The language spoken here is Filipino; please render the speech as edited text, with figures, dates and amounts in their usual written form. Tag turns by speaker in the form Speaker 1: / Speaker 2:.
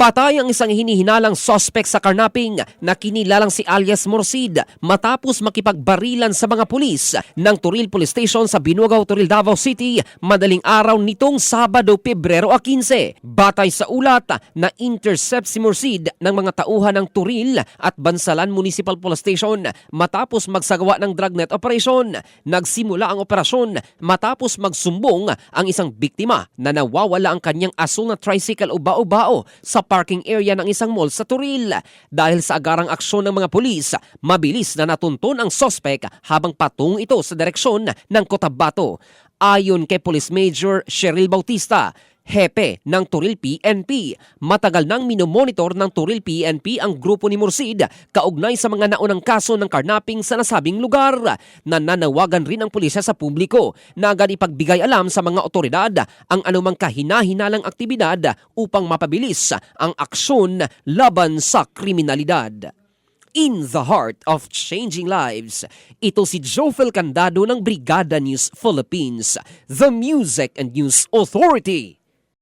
Speaker 1: Patay ang isang hinihinalang suspect sa karnaping na kinilalang si alias Morsid matapos makipagbarilan sa mga pulis ng Turil Police Station sa Binuagaw, Turil, Davao City madaling araw nitong Sabado, Pebrero 15. Batay sa ulat na intercept si Morsid ng mga tauhan ng Turil at Bansalan Municipal Police Station matapos magsagawa ng dragnet operation. Nagsimula ang operasyon matapos magsumbong ang isang biktima na nawawala ang kanyang asul na tricycle o bao-bao sa parking area ng isang mall sa Turil. Dahil sa agarang aksyon ng mga pulis, mabilis na natunton ang sospek habang patungo ito sa direksyon ng Cotabato. Ayon kay Police Major Cheryl Bautista, hepe ng Turil PNP, matagal nang minomonitor ng Turil PNP ang grupo ni Morsid kaugnay sa mga naunang kaso ng karnaping sa nasabing lugar. Nananawagan rin ang pulisya sa publiko na agad ipagbigay alam sa mga otoridad ang anumang kahina-hinalang aktibidad upang mapabilis ang aksyon laban sa kriminalidad. In the heart of changing lives, ito si Jofel Candado ng Brigada News Philippines, the Music and News Authority.